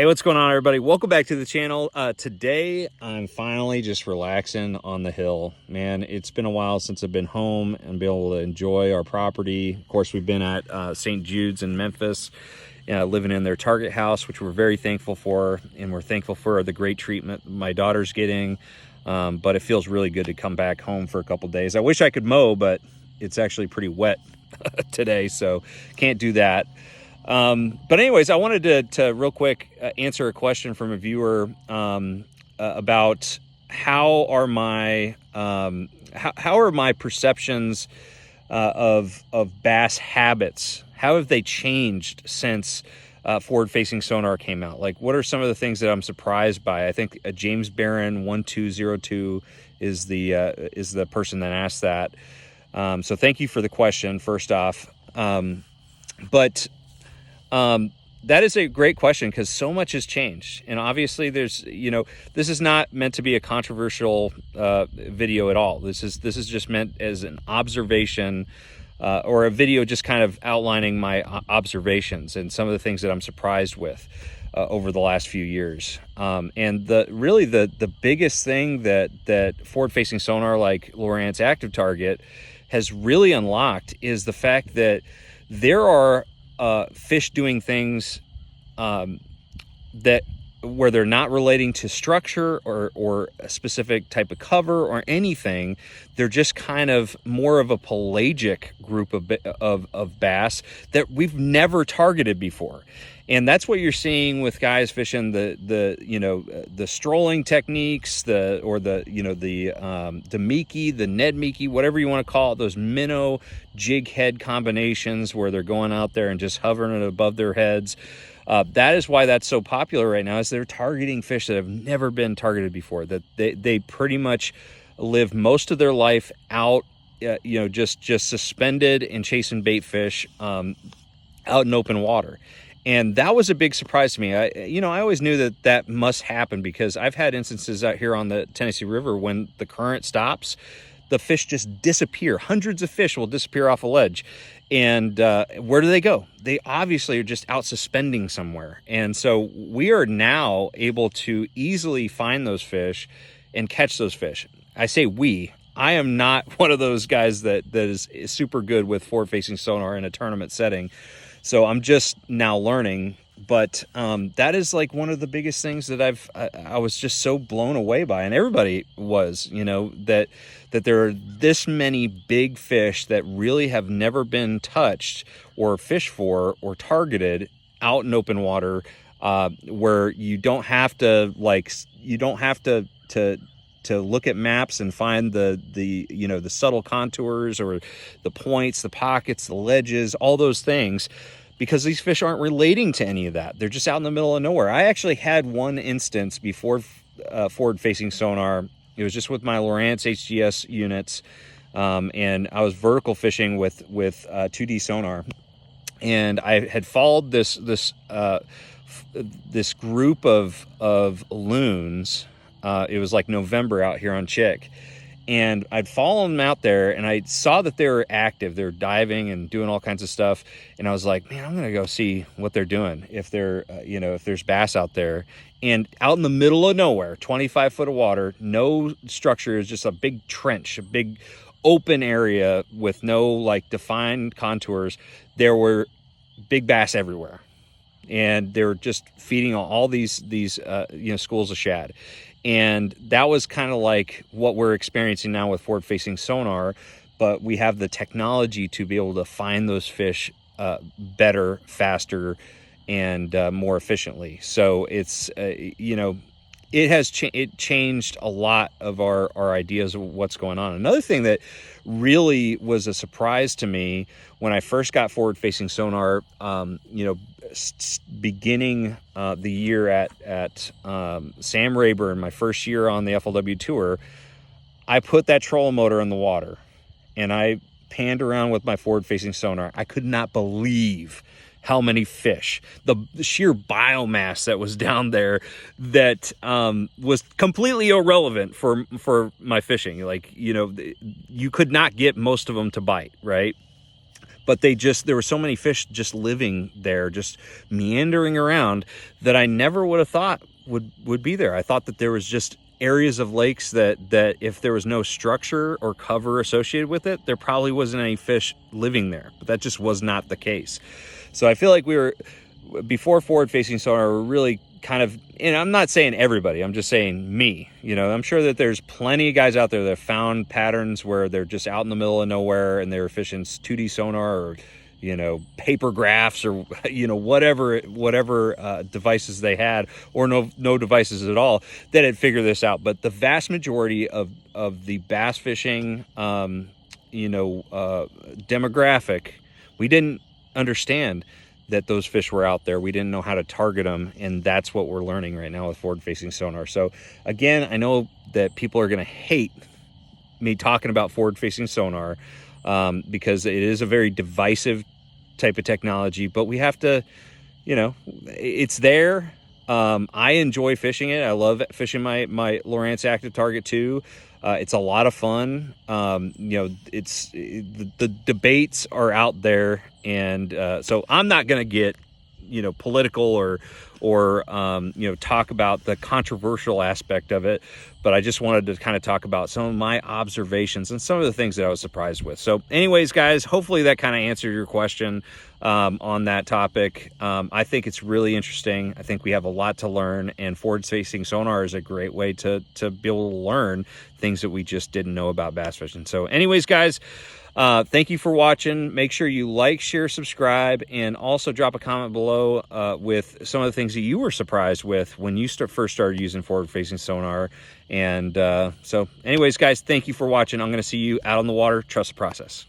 Hey, what's going on, everybody? Welcome back to the channel. Today, I'm finally just relaxing on the hill. Man, it's been a while since I've been home and been able to enjoy our property. Of course, we've been at St. Jude's in Memphis, living in their Target house, which we're very thankful for, and we're thankful for the great treatment my daughter's getting. But it feels really good to come back home for a couple days. I wish I could mow, but it's actually pretty wet today, so can't do that. But anyways, I wanted to real quick answer a question from a viewer about how are my perceptions of bass habits? How have they changed since forward-facing sonar came out? Like, what are some of the things that I'm surprised by? I think James Barron 1202 is the person that asked that. So thank you for the question, first off. That is a great question because so much has changed. And obviously there's, this is not meant to be a controversial video at all. This is just meant as an observation or a video just kind of outlining my observations and some of the things that I'm surprised with over the last few years. And the biggest thing that forward-facing sonar like Lowrance Active Target has really unlocked is the fact that there are fish doing things where they're not relating to structure or a specific type of cover or anything. They're just kind of more of a pelagic group of bass that we've never targeted before. And that's what you're seeing with guys fishing the strolling techniques, the Mickey, the Ned Mickey, whatever you want to call it, those minnow jig head combinations where they're going out there and just hovering it above their heads. That is why that's so popular right now, is they're targeting fish that have never been targeted before, that they pretty much live most of their life out, just suspended and chasing bait fish out in open water. And that was a big surprise to me. I always knew that must happen because I've had instances out here on the Tennessee River when the current stops, the fish just disappear. Hundreds of fish will disappear off a ledge. And where do they go? They obviously are just out suspending somewhere. And so we are now able to easily find those fish and catch those fish. I say we. I am not one of those guys that is super good with forward-facing sonar in a tournament setting. So I'm just now learning, but that is like one of the biggest things that I was just so blown away by, and everybody was, that there are this many big fish that really have never been touched or fished for or targeted out in open water, where you don't have to look at maps and find the subtle contours or the points, the pockets, the ledges, all those things, because these fish aren't relating to any of that. They're just out in the middle of nowhere. I actually had one instance before forward-facing sonar. It was just with my Lowrance HGS units, and I was vertical fishing with 2D sonar, and I had followed this group of loons. It was like November out here on Chick, and I'd followed them out there, and I saw that they were active. They were diving and doing all kinds of stuff, and I was like, man, I'm gonna go see what they're doing, if they're if there's bass out there. And out in the middle of nowhere, 25 foot of water, no structure, is just a big trench, a big open area with no like defined contours. There were big bass everywhere, and they were just feeding on all these schools of shad. And that was kind of like what we're experiencing now with forward-facing sonar, but we have the technology to be able to find those fish better, faster, and more efficiently. So it's it changed a lot of our ideas of what's going on. Another thing that really was a surprise to me when I first got forward-facing sonar, beginning the year at Sam Rayburn, my first year on the FLW tour, I put that trolling motor in the water and I panned around with my forward-facing sonar. I could not believe how many fish, the sheer biomass that was down there that was completely irrelevant for my fishing. Like, you could not get most of them to bite, right? but there were so many fish just living there, just meandering around, that I never would have thought would be there. I thought that there was just areas of lakes that if there was no structure or cover associated with it, there probably wasn't any fish living there, but that just was not the case. So I feel like before forward-facing sonar, we're really kind of, and I'm not saying everybody, I'm just saying me, I'm sure that there's plenty of guys out there that have found patterns where they're just out in the middle of nowhere and they're fishing 2D sonar or, paper graphs or, whatever devices they had, or no devices at all, that had figured this out. But the vast majority of the bass fishing, demographic, we didn't understand that those fish were out there. We didn't know how to target them, and that's what we're learning right now with forward-facing sonar. So again, I know that people are going to hate me talking about forward-facing sonar because it is a very divisive type of technology, but we have to, it's there. I enjoy fishing it. I love fishing my Lowrance Active Target 2. It's a lot of fun. The debates are out there, and so I'm not going to get, political or talk about the controversial aspect of it, but I just wanted to kind of talk about some of my observations and some of the things that I was surprised with. So anyways, guys, hopefully that kind of answered your question on that topic. I think it's really interesting. I think we have a lot to learn, and forward-facing sonar is a great way to be able to learn things that we just didn't know about bass fishing. So anyways, guys, thank you for watching. Make sure you like, share, subscribe, and also drop a comment below with some of the things that you were surprised with when you first started using forward-facing sonar. And so anyways, guys, thank you for watching. I'm going to see you out on the water. Trust the process.